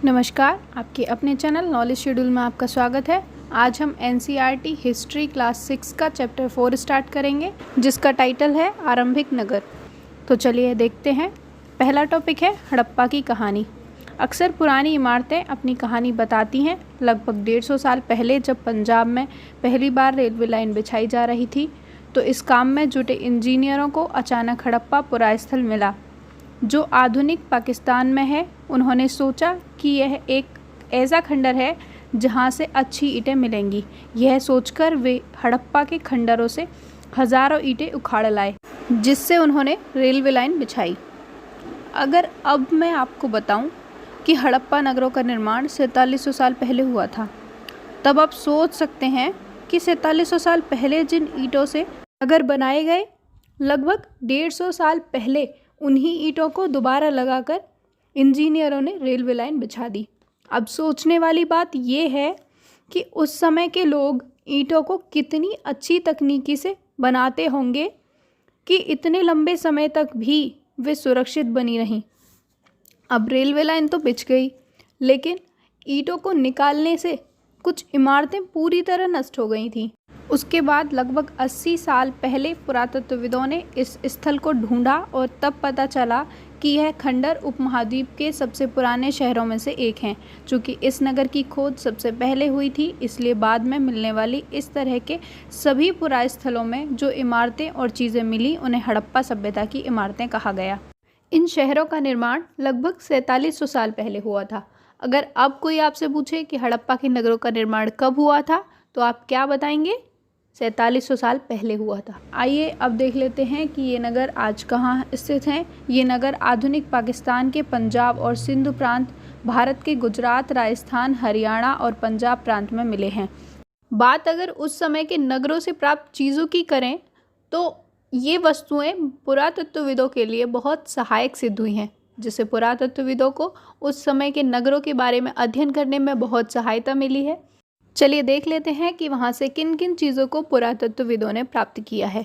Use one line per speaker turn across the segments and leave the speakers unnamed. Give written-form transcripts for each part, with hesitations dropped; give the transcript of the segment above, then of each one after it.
नमस्कार, आपके अपने चैनल नॉलेज शेड्यूल में आपका स्वागत है। आज हम एनसीईआरटी हिस्ट्री क्लास 6 का चैप्टर 4 स्टार्ट करेंगे, जिसका टाइटल है आरंभिक नगर। तो चलिए देखते हैं। पहला टॉपिक है हड़प्पा की कहानी। अक्सर पुरानी इमारतें अपनी कहानी बताती हैं। लगभग 150 साल पहले जब पंजाब में पहली बार रेलवे लाइन बिछाई जा रही थी, तो इस काम में जुटे इंजीनियरों को अचानक हड़प्पा पुरास्थल मिला, जो आधुनिक पाकिस्तान में है। उन्होंने सोचा कि यह एक ऐसा खंडर है जहां से अच्छी ईंटें मिलेंगी। यह सोचकर वे हड़प्पा के खंडरों से हज़ारों ईंटें उखाड़ लाए, जिससे उन्होंने रेलवे लाइन बिछाई। अगर अब मैं आपको बताऊं कि हड़प्पा नगरों का निर्माण 4700 साल पहले हुआ था, तब आप सोच सकते हैं कि 4700 साल पहले जिन ईंटों से नगर बनाए गए, लगभग 150 साल पहले उन्हीं ईंटों को दोबारा लगाकर इंजीनियरों ने रेलवे लाइन बिछा दी। अब सोचने वाली बात यह है कि उस समय के लोग ईंटों को कितनी अच्छी तकनीकी से बनाते होंगे कि इतने लंबे समय तक भी वे सुरक्षित बनी रहीं। अब रेलवे लाइन तो बिछ गई, लेकिन ईंटों को निकालने से कुछ इमारतें पूरी तरह नष्ट हो गई थीं। उसके बाद लगभग 80 साल पहले पुरातत्वविदों ने इस स्थल को ढूंढा और तब पता चला कि यह खंडर उपमहाद्वीप के सबसे पुराने शहरों में से एक हैं। चूँकि इस नगर की खोज सबसे पहले हुई थी, इसलिए बाद में मिलने वाली इस तरह के सभी पुरास्थलों में जो इमारतें और चीज़ें मिली, उन्हें हड़प्पा सभ्यता की इमारतें कहा गया। इन शहरों का निर्माण लगभग 4700 साल पहले हुआ था। अगर अब कोई आपसे पूछे कि हड़प्पा के नगरों का निर्माण कब हुआ था, तो आप क्या बताएंगे? 4700 साल पहले हुआ था। आइए अब देख लेते हैं कि ये नगर आज कहाँ स्थित हैं। ये नगर आधुनिक पाकिस्तान के पंजाब और सिंधु प्रांत, भारत के गुजरात, राजस्थान, हरियाणा और पंजाब प्रांत में मिले हैं। बात अगर उस समय के नगरों से प्राप्त चीज़ों की करें, तो ये वस्तुएं पुरातत्वविदों के लिए बहुत सहायक सिद्ध हुई हैं, जिससे पुरातत्वविदों को उस समय के नगरों के बारे में अध्ययन करने में बहुत सहायता मिली है। चलिए देख लेते हैं कि वहाँ से किन किन चीज़ों को पुरातत्वविदों ने प्राप्त किया है।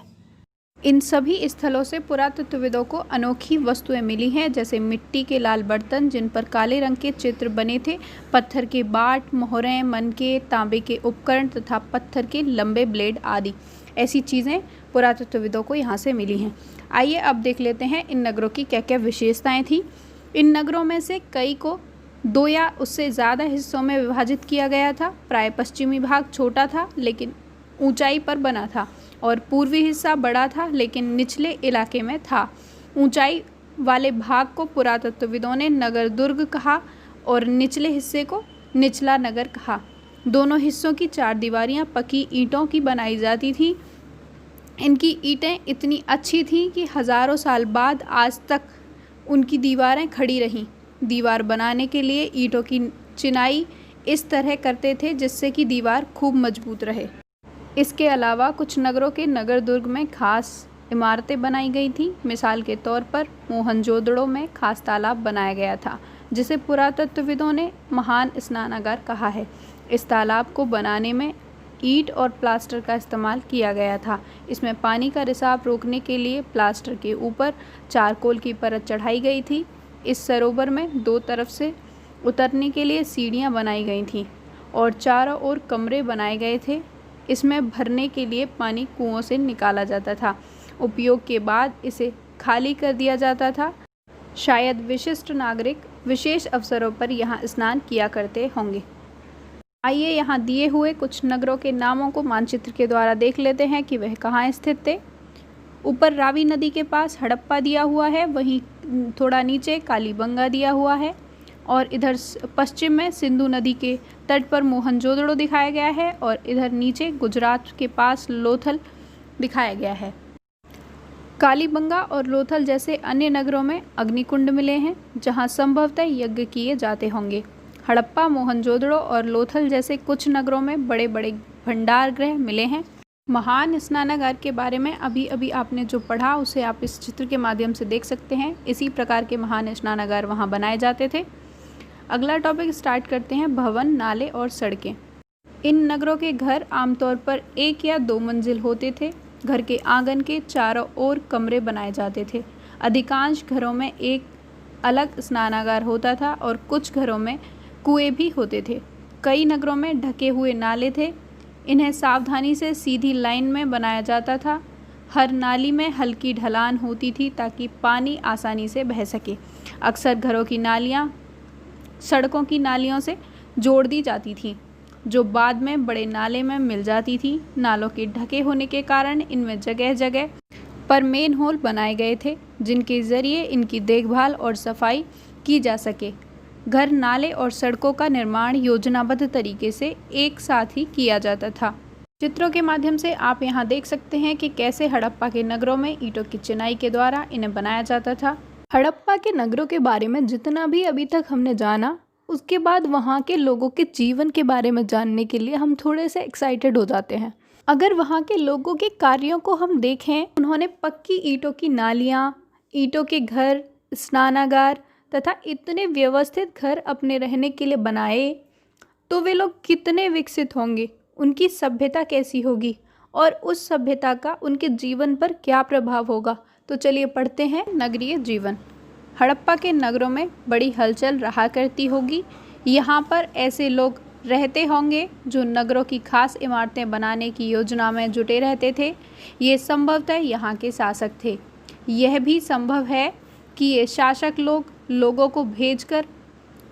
इन सभी स्थलों से पुरातत्वविदों को अनोखी वस्तुएं मिली हैं, जैसे मिट्टी के लाल बर्तन जिन पर काले रंग के चित्र बने थे, पत्थर के बाट, मोहरें, मनके, तांबे के उपकरण तथा पत्थर के लंबे ब्लेड आदि। ऐसी चीज़ें पुरातत्वविदों को यहाँ से मिली हैं। आइए अब देख लेते हैं इन नगरों की क्या क्या विशेषताएँ थी। इन नगरों में से कई को 2 या उससे ज़्यादा हिस्सों में विभाजित किया गया था। प्राय पश्चिमी भाग छोटा था लेकिन ऊंचाई पर बना था, और पूर्वी हिस्सा बड़ा था लेकिन निचले इलाके में था। ऊंचाई वाले भाग को पुरातत्वविदों ने नगर दुर्ग कहा और निचले हिस्से को निचला नगर कहा। दोनों हिस्सों की 4 दीवारियां पक्की ईंटों की बनाई जाती थीं। इनकी ईंटें इतनी अच्छी थीं कि हज़ारों साल बाद आज तक उनकी दीवारें खड़ी रहीं। दीवार बनाने के लिए ईंटों की चिनाई इस तरह करते थे जिससे कि दीवार खूब मजबूत रहे। इसके अलावा कुछ नगरों के नगर दुर्ग में खास इमारतें बनाई गई थीं। मिसाल के तौर पर मोहनजोदड़ो में खास तालाब बनाया गया था, जिसे पुरातत्वविदों ने महान स्नानागार कहा है। इस तालाब को बनाने में ईंट और प्लास्टर का इस्तेमाल किया गया था। इसमें पानी का रिसाव रोकने के लिए प्लास्टर के ऊपर चारकोल की परत चढ़ाई गई थी। इस सरोवर में 2 तरफ से उतरने के लिए सीढ़ियां बनाई गई थीं और चारों ओर कमरे बनाए गए थे। इसमें भरने के लिए पानी कुओं से निकाला जाता था। उपयोग के बाद इसे खाली कर दिया जाता था। शायद विशिष्ट नागरिक विशेष अवसरों पर यहाँ स्नान किया करते होंगे। आइए यहाँ दिए हुए कुछ नगरों के नामों को मानचित्र के द्वारा देख लेते हैं कि वह कहाँ स्थित थे। ऊपर रावी नदी के पास हड़प्पा दिया हुआ है, वहीं थोड़ा नीचे कालीबंगा दिया हुआ है, और इधर पश्चिम में सिंधु नदी के तट पर मोहनजोदड़ो दिखाया गया है, और इधर नीचे गुजरात के पास लोथल दिखाया गया है। कालीबंगा और लोथल जैसे अन्य नगरों में अग्निकुंड मिले हैं, जहां संभवतः यज्ञ किए जाते होंगे। हड़प्पा, मोहनजोदड़ो और लोथल जैसे कुछ नगरों में बड़े बड़े भंडार गृह मिले हैं। महान स्नानागार के बारे में अभी अभी आपने जो पढ़ा, उसे आप इस चित्र के माध्यम से देख सकते हैं। इसी प्रकार के महान स्नानागार वहाँ बनाए जाते थे। अगला टॉपिक स्टार्ट करते हैं, भवन, नाले और सड़कें। इन नगरों के घर आमतौर पर 1 या 2 मंजिल होते थे। घर के आंगन के चारों ओर कमरे बनाए जाते थे। अधिकांश घरों में एक अलग स्नानागार होता था और कुछ घरों में कुएं भी होते थे। कई नगरों में ढके हुए नाले थे। इन्हें सावधानी से सीधी लाइन में बनाया जाता था। हर नाली में हल्की ढलान होती थी ताकि पानी आसानी से बह सके। अक्सर घरों की नालियाँ सड़कों की नालियों से जोड़ दी जाती थीं, जो बाद में बड़े नाले में मिल जाती थी। नालों के ढके होने के कारण इनमें जगह जगह पर मेन होल बनाए गए थे, जिनके ज़रिए इनकी देखभाल और सफाई की जा सके। घर, नाले और सड़कों का निर्माण योजनाबद्ध तरीके से एक साथ ही किया जाता था। चित्रों के माध्यम से आप यहाँ देख सकते हैं कि कैसे हड़प्पा के नगरों में ईंटों की चिनाई के द्वारा इन्हें बनाया जाता था। हड़प्पा के नगरों के बारे में जितना भी अभी तक हमने जाना, उसके बाद वहाँ के लोगों के जीवन के बारे में जानने के लिए हम थोड़े से एक्साइटेड हो जाते हैं। अगर वहाँ के लोगों के कार्यों को हम देखें, उन्होंने पक्की ईंटों की नालियाँ, ईंटों के घर, स्नानागार तथा इतने व्यवस्थित घर अपने रहने के लिए बनाए, तो वे लोग कितने विकसित होंगे, उनकी सभ्यता कैसी होगी और उस सभ्यता का उनके जीवन पर क्या प्रभाव होगा। तो चलिए पढ़ते हैं नगरीय जीवन। हड़प्पा के नगरों में बड़ी हलचल रहा करती होगी। यहाँ पर ऐसे लोग रहते होंगे जो नगरों की खास इमारतें बनाने की योजना में जुटे रहते थे। ये संभवतः यहाँ के शासक थे। यह भी संभव है कि ये शासक लोगों को भेजकर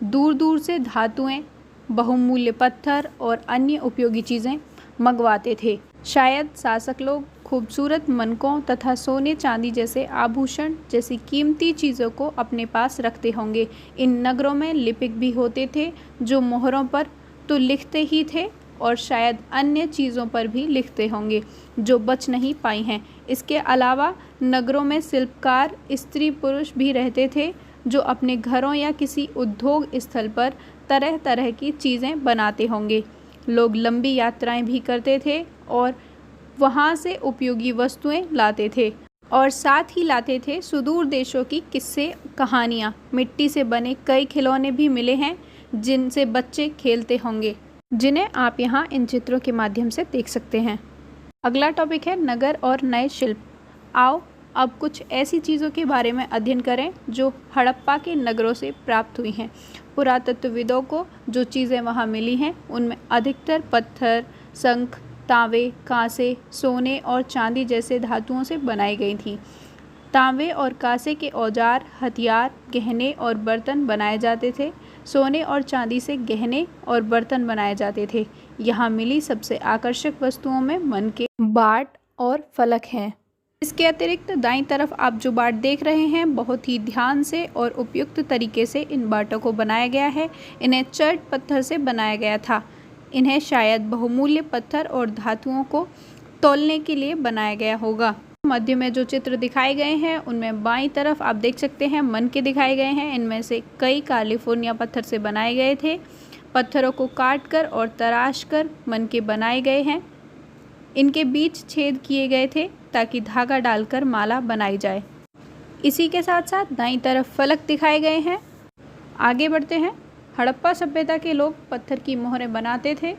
दूर दूर से धातुएं, बहुमूल्य पत्थर और अन्य उपयोगी चीज़ें मंगवाते थे। शायद शासक लोग खूबसूरत मनकों तथा सोने चांदी जैसे आभूषण जैसी कीमती चीज़ों को अपने पास रखते होंगे। इन नगरों में लिपिक भी होते थे, जो मोहरों पर तो लिखते ही थे और शायद अन्य चीज़ों पर भी लिखते होंगे जो बच नहीं पाई हैं। इसके अलावा नगरों में शिल्पकार, स्त्री पुरुष भी रहते थे, जो अपने घरों या किसी उद्योग स्थल पर तरह तरह की चीज़ें बनाते होंगे। लोग लंबी यात्राएं भी करते थे और वहाँ से उपयोगी वस्तुएं लाते थे और साथ ही लाते थे सुदूर देशों की किस्से कहानियाँ। मिट्टी से बने कई खिलौने भी मिले हैं जिनसे बच्चे खेलते होंगे, जिन्हें आप यहाँ इन चित्रों के माध्यम से देख सकते हैं। अगला टॉपिक है नगर और नए शिल्प। आओ अब कुछ ऐसी चीज़ों के बारे में अध्ययन करें जो हड़प्पा के नगरों से प्राप्त हुई हैं। पुरातत्वविदों को जो चीज़ें वहाँ मिली हैं उनमें अधिकतर पत्थर, शंख, तांबे, कांसे, सोने और चांदी जैसे धातुओं से बनाई गई थी। तांबे और कांसे के औजार, हथियार, गहने और बर्तन बनाए जाते थे। सोने और चांदी से गहने और बर्तन बनाए जाते थे। यहाँ मिली सबसे आकर्षक वस्तुओं में मन के बाट और फलक हैं। इसके अतिरिक्त दाईं तरफ आप जो बाट देख रहे हैं, बहुत ही ध्यान से और उपयुक्त तरीके से इन बाटों को बनाया गया है। इन्हें चर्ट पत्थर से बनाया गया था। इन्हें शायद बहुमूल्य पत्थर और धातुओं को तौलने के लिए बनाया गया होगा। मध्य में जो चित्र दिखाए गए हैं उनमें बाईं तरफ आप देख सकते हैं मन के दिखाए गए हैं। इनमें से कई कैलिफोर्निया पत्थर से बनाए गए थे। पत्थरों को काट कर और तराश कर मन के बनाए गए हैं। इनके बीच छेद किए गए थे ताकि धागा डालकर माला बनाई जाए। इसी के साथ साथ दाईं तरफ फलक दिखाए गए हैं। आगे बढ़ते हैं। हड़प्पा सभ्यता के लोग पत्थर की मोहरें बनाते थे।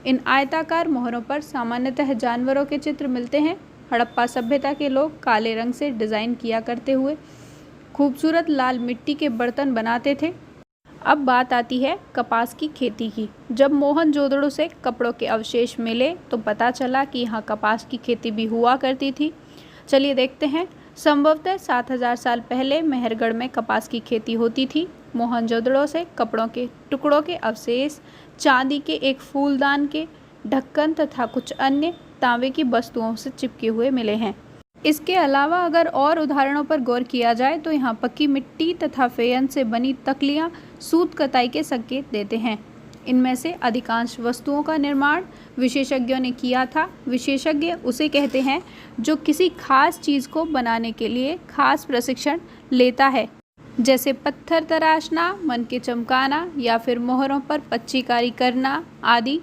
इन आयताकार मोहरों पर सामान्यतः जानवरों के चित्र मिलते हैं। हड़प्पा सभ्यता के लोग काले रंग से डिज़ाइन किया करते हुए खूबसूरत लाल मिट्टी के बर्तन बनाते थे। अब बात आती है कपास की खेती की। जब मोहनजोदड़ो से कपड़ों के अवशेष मिले तो पता चला कि यहाँ कपास की खेती भी हुआ करती थी। चलिए देखते हैं। संभवतः 7000 साल पहले मेहरगढ़ में कपास की खेती होती थी। मोहनजोदड़ो से कपड़ों के टुकड़ों के अवशेष, चांदी के एक फूलदान के ढक्कन तथा कुछ अन्य तांबे की वस्तुओं से चिपके हुए मिले हैं। इसके अलावा अगर और उदाहरणों पर गौर किया जाए तो यहाँ पक्की मिट्टी तथा फेयन से बनी तकलियाँ सूत कताई के संकेत देते हैं। इनमें से अधिकांश वस्तुओं का निर्माण विशेषज्ञों ने किया था। विशेषज्ञ उसे कहते हैं जो किसी खास चीज़ को बनाने के लिए खास प्रशिक्षण लेता है, जैसे पत्थर तराशना, मन के चमकाना या फिर मोहरों पर पच्चीकारी करना आदि।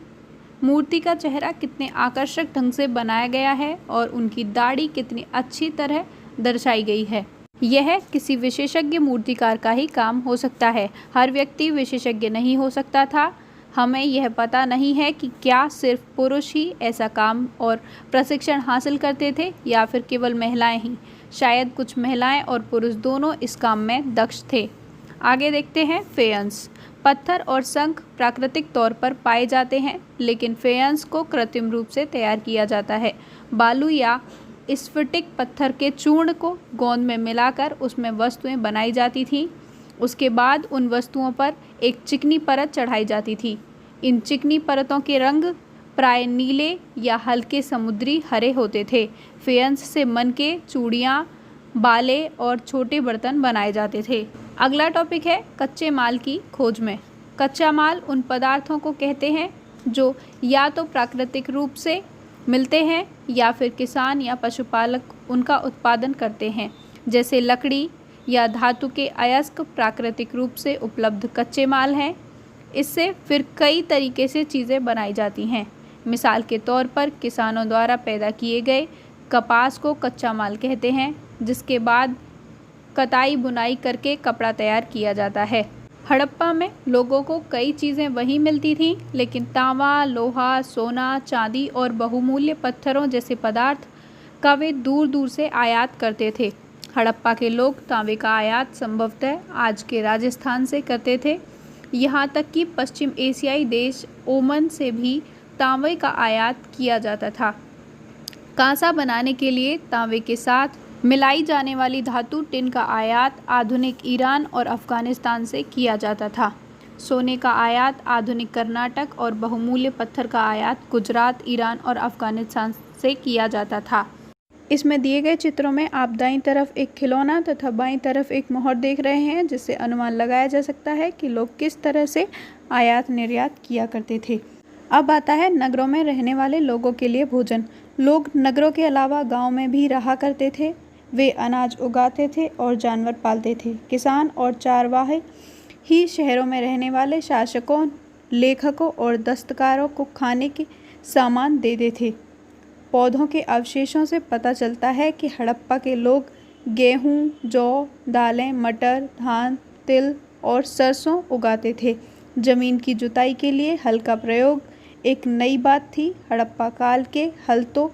मूर्ति का चेहरा कितने आकर्षक ढंग से बनाया गया है और उनकी दाढ़ी कितनी अच्छी तरह दर्शाई गई है, यह किसी विशेषज्ञ मूर्तिकार का ही काम हो सकता है। हर व्यक्ति विशेषज्ञ नहीं हो सकता था। हमें यह पता नहीं है कि क्या सिर्फ पुरुष ही ऐसा काम और प्रशिक्षण हासिल करते थे या फिर केवल महिलाएं ही। शायद कुछ महिलाएं और पुरुष दोनों इस काम में दक्ष थे। आगे देखते हैं फेयंस। पत्थर और शंख प्राकृतिक तौर पर पाए जाते हैं, लेकिन फेयंस को कृत्रिम रूप से तैयार किया जाता है। बालू या स्फटिक पत्थर के चूर्ण को गोंद में मिलाकर उसमें वस्तुएं बनाई जाती थीं। उसके बाद उन वस्तुओं पर एक चिकनी परत चढ़ाई जाती थी। इन चिकनी परतों के रंग प्राय नीले या हल्के समुद्री हरे होते थे। फेयंस से मनके, चूड़ियाँ, बाले और छोटे बर्तन बनाए जाते थे। अगला टॉपिक है कच्चे माल की खोज में। कच्चा माल उन पदार्थों को कहते हैं जो या तो प्राकृतिक रूप से मिलते हैं या फिर किसान या पशुपालक उनका उत्पादन करते हैं, जैसे लकड़ी या धातु के अयस्क प्राकृतिक रूप से उपलब्ध कच्चे माल हैं। इससे फिर कई तरीके से चीज़ें बनाई जाती हैं। मिसाल के तौर पर किसानों द्वारा पैदा किए गए कपास को कच्चा माल कहते हैं, जिसके बाद कताई बुनाई करके कपड़ा तैयार किया जाता है। हड़प्पा में लोगों को कई चीज़ें वहीं मिलती थीं, लेकिन तांबा, लोहा, सोना, चांदी और बहुमूल्य पत्थरों जैसे पदार्थ का वे दूर दूर से आयात करते थे। हड़प्पा के लोग तांबे का आयात संभवतः आज के राजस्थान से करते थे। यहाँ तक कि पश्चिम एशियाई देश ओमान से भी तांबे का आयात किया जाता था। कांसा बनाने के लिए तांबे के साथ मिलाई जाने वाली धातु टिन का आयात आधुनिक ईरान और अफ़गानिस्तान से किया जाता था। सोने का आयात आधुनिक कर्नाटक और बहुमूल्य पत्थर का आयात गुजरात, ईरान और अफ़गानिस्तान से किया जाता था। इसमें दिए गए चित्रों में आप दाईं तरफ एक खिलौना तथा बाईं तरफ एक मोहर देख रहे हैं, जिससे अनुमान लगाया जा सकता है कि लोग किस तरह से आयात निर्यात किया करते थे। अब आता है नगरों में रहने वाले लोगों के लिए भोजन। लोग नगरों के अलावा गाँव में भी रहा करते थे। वे अनाज उगाते थे और जानवर पालते थे। किसान और चारवाहे ही शहरों में रहने वाले शासकों, लेखकों और दस्तकारों को खाने के सामान देते थे। पौधों के अवशेषों से पता चलता है कि हड़प्पा के लोग गेहूँ, जौ, दालें, मटर, धान, तिल और सरसों उगाते थे। जमीन की जुताई के लिए हल का प्रयोग एक नई बात थी। हड़प्पा काल के हल तो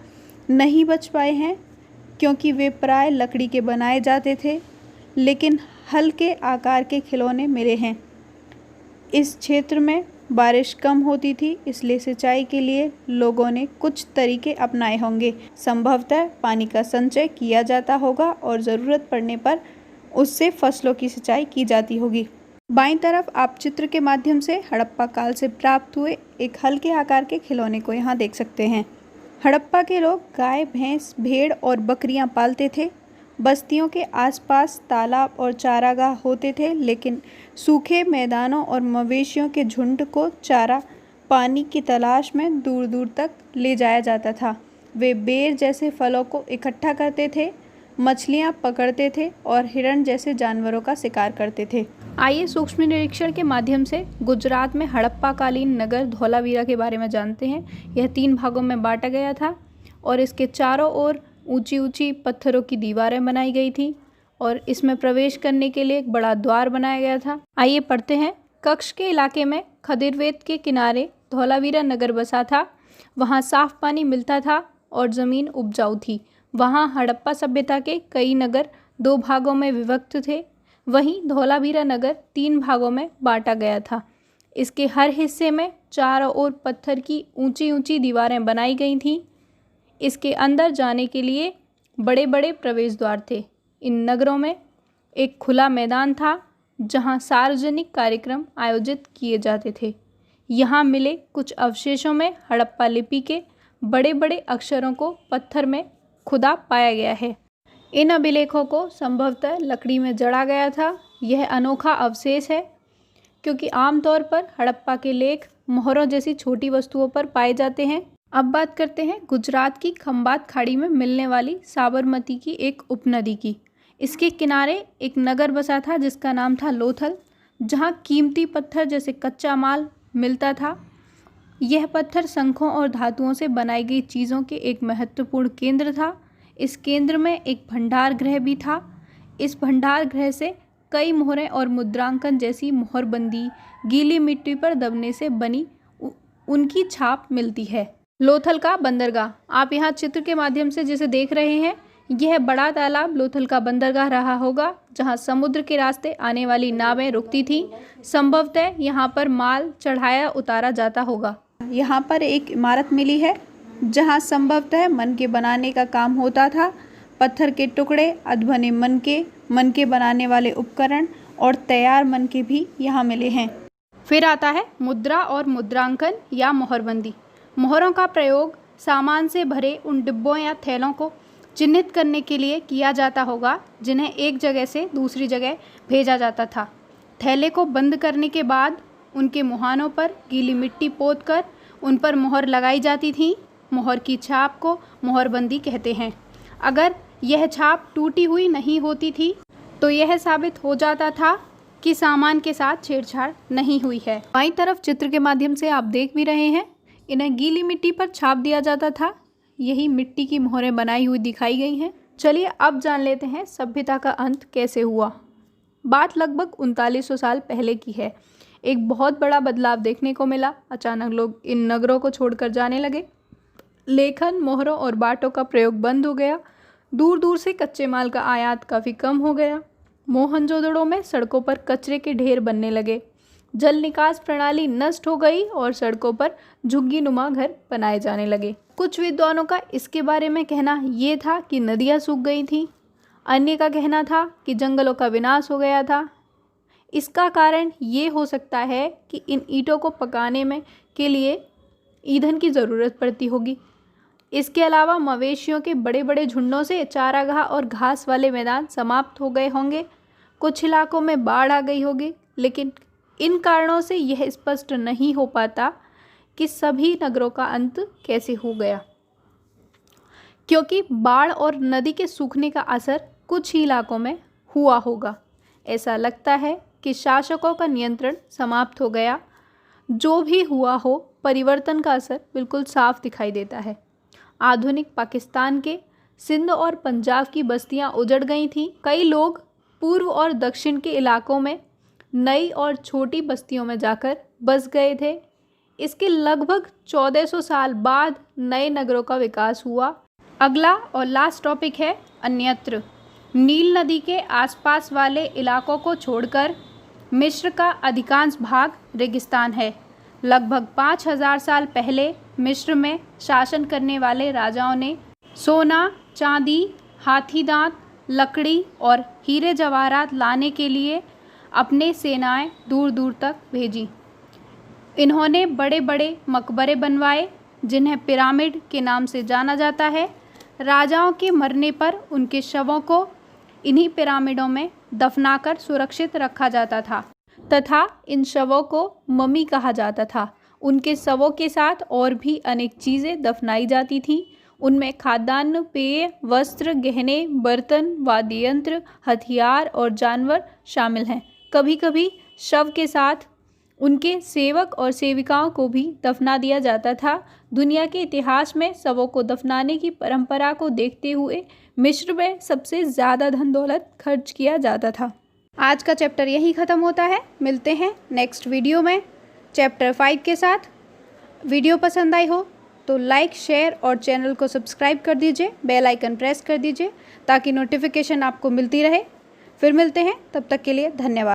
नहीं बच पाए हैं, क्योंकि वे प्राय लकड़ी के बनाए जाते थे, लेकिन हल के आकार के खिलौने मिले हैं। इस क्षेत्र में बारिश कम होती थी, इसलिए सिंचाई के लिए लोगों ने कुछ तरीके अपनाए होंगे। संभवतः पानी का संचय किया जाता होगा और ज़रूरत पड़ने पर उससे फसलों की सिंचाई की जाती होगी। बाईं तरफ आप चित्र के माध्यम से हड़प्पा काल से प्राप्त हुए एक हल के आकार के खिलौने को यहाँ देख सकते हैं। हड़प्पा के लोग गाय, भैंस, भेड़ और बकरियां पालते थे। बस्तियों के आसपास तालाब और चारागाह होते थे, लेकिन सूखे मैदानों और मवेशियों के झुंड को चारा पानी की तलाश में दूर दूर तक ले जाया जाता था। वे बेर जैसे फलों को इकट्ठा करते थे, मछलियां पकड़ते थे और हिरण जैसे जानवरों का शिकार करते थे। आइए सूक्ष्म निरीक्षण के माध्यम से गुजरात में हड़प्पा कालीन नगर धौलावीरा के बारे में जानते हैं। यह 3 भागों में बांटा गया था और इसके चारों ओर ऊंची ऊंची पत्थरों की दीवारें बनाई गई थी और इसमें प्रवेश करने के लिए एक बड़ा द्वार बनाया गया था। आइए पढ़ते हैं। कक्ष के इलाके में खदिरवेद के किनारे धौलावीरा नगर बसा था। वहाँ साफ पानी मिलता था और ज़मीन उपजाऊ थी। वहाँ हड़प्पा सभ्यता के कई नगर 2 भागों में विभक्त थे। वहीं धौलावीरा नगर 3 भागों में बांटा गया था। इसके हर हिस्से में चारों ओर पत्थर की ऊंची ऊंची दीवारें बनाई गई थीं। इसके अंदर जाने के लिए बड़े बड़े प्रवेश द्वार थे। इन नगरों में एक खुला मैदान था जहां सार्वजनिक कार्यक्रम आयोजित किए जाते थे। यहाँ मिले कुछ अवशेषों में हड़प्पा लिपि के बड़े बड़े अक्षरों को पत्थर में खुदा पाया गया है। इन अभिलेखों को संभवतः लकड़ी में जड़ा गया था। यह अनोखा अवशेष है क्योंकि आमतौर पर हड़प्पा के लेख मोहरों जैसी छोटी वस्तुओं पर पाए जाते हैं। अब बात करते हैं गुजरात की खंबात खाड़ी में मिलने वाली साबरमती की एक उपनदी की। इसके किनारे एक नगर बसा था जिसका नाम था लोथल, जहाँ कीमती पत्थर जैसे कच्चा माल मिलता था। यह पत्थर शंखों और धातुओं से बनाई गई चीज़ों के एक महत्वपूर्ण केंद्र था। इस केंद्र में एक भंडार गृह भी था। इस भंडार गृह से कई मोहरें और मुद्रांकन जैसी मोहरबंदी गीली मिट्टी पर दबने से बनी उनकी छाप मिलती है। लोथल का बंदरगाह आप यहाँ चित्र के माध्यम से जिसे देख रहे हैं, यह बड़ा तालाब लोथल का बंदरगाह रहा होगा, जहां समुद्र के रास्ते आने वाली नावें रुकती थीं। संभवतः यहां पर माल चढ़ाया उतारा जाता होगा। यहां पर एक इमारत मिली है जहां संभवतः मनके बनाने का काम होता था। पत्थर के टुकड़े, अधबने मनके बनाने वाले उपकरण और तैयार मनके भी यहाँ मिले हैं। फिर आता है मुद्रा और मुद्रांकन या मोहरबंदी। मोहरों का प्रयोग सामान से भरे उन डिब्बों या थैलों को चिन्हित करने के लिए किया जाता होगा जिन्हें एक जगह से दूसरी जगह भेजा जाता था। थैले को बंद करने के बाद उनके मुहानों पर गीली मिट्टी पोतकर उन पर मोहर लगाई जाती थी। मोहर की छाप को मोहरबंदी कहते हैं। अगर यह छाप टूटी हुई नहीं होती थी तो यह साबित हो जाता था कि सामान के साथ छेड़छाड़ नहीं हुई है। बाईं तरफ चित्र के माध्यम से आप देख भी रहे हैं, इन्हें गीली मिट्टी पर छाप दिया जाता था। यही मिट्टी की मोहरें बनाई हुई दिखाई गई हैं। चलिए अब जान लेते हैं सभ्यता का अंत कैसे हुआ। बात लगभग 3900 साल पहले की है। एक बहुत बड़ा बदलाव देखने को मिला। अचानक लोग इन नगरों को छोड़कर जाने लगे। लेखन, मोहरों और बाटों का प्रयोग बंद हो गया। दूर दूर से कच्चे माल का आयात काफ़ी कम हो गया। मोहनजोदड़ो में सड़कों पर कचरे के ढेर बनने लगे। जल निकास प्रणाली नष्ट हो गई और सड़कों पर झुग्गी नुमा घर बनाए जाने लगे। कुछ विद्वानों का इसके बारे में कहना ये था कि नदियाँ सूख गई थीं। अन्य का कहना था कि जंगलों का विनाश हो गया था। इसका कारण ये हो सकता है कि इन ईंटों को पकाने में के लिए ईंधन की ज़रूरत पड़ती होगी। इसके अलावा मवेशियों के बड़े बड़े झुंडों से चारागाह और घास वाले मैदान समाप्त हो गए होंगे। कुछ इलाकों में बाढ़ आ गई होगी, लेकिन इन कारणों से यह स्पष्ट नहीं हो पाता कि सभी नगरों का अंत कैसे हो गया, क्योंकि बाढ़ और नदी के सूखने का असर कुछ ही इलाकों में हुआ होगा। ऐसा लगता है कि शासकों का नियंत्रण समाप्त हो गया। जो भी हुआ हो, परिवर्तन का असर बिल्कुल साफ दिखाई देता है। आधुनिक पाकिस्तान के सिंध और पंजाब की बस्तियां उजड़ गई थीं। कई लोग पूर्व और दक्षिण के इलाकों में नई और छोटी बस्तियों में जाकर बस गए थे। इसके लगभग 1400 साल बाद नए नगरों का विकास हुआ। अगला और लास्ट टॉपिक है अन्यत्र। नील नदी के आसपास वाले इलाकों को छोड़कर मिस्र का अधिकांश भाग रेगिस्तान है। लगभग 5000 साल पहले मिस्र में शासन करने वाले राजाओं ने सोना, चांदी, हाथी दांत, लकड़ी और हीरे जवाहरात लाने के लिए अपने सेनाएं दूर दूर तक भेजी। इन्होंने बड़े बड़े मकबरे बनवाए जिन्हें पिरामिड के नाम से जाना जाता है। राजाओं के मरने पर उनके शवों को इन्हीं पिरामिडों में दफनाकर सुरक्षित रखा जाता था तथा इन शवों को ममी कहा जाता था। उनके शवों के साथ और भी अनेक चीज़ें दफनाई जाती थीं। उनमें खाद्यान्न, पेय, वस्त्र, गहने, बर्तन, वाद्य यंत्र, हथियार और जानवर शामिल हैं। कभी कभी शव के साथ उनके सेवक और सेविकाओं को भी दफना दिया जाता था। दुनिया के इतिहास में शवों को दफनाने की परंपरा को देखते हुए मिस्र में सबसे ज़्यादा धन दौलत खर्च किया जाता था। आज का चैप्टर यही ख़त्म होता है। मिलते हैं नेक्स्ट वीडियो में चैप्टर 5 के साथ। वीडियो पसंद आई हो तो लाइक, शेयर और चैनल को सब्सक्राइब कर दीजिए। बेल आइकन प्रेस कर दीजिए ताकि नोटिफिकेशन आपको मिलती रहे। फिर मिलते हैं, तब तक के लिए धन्यवाद।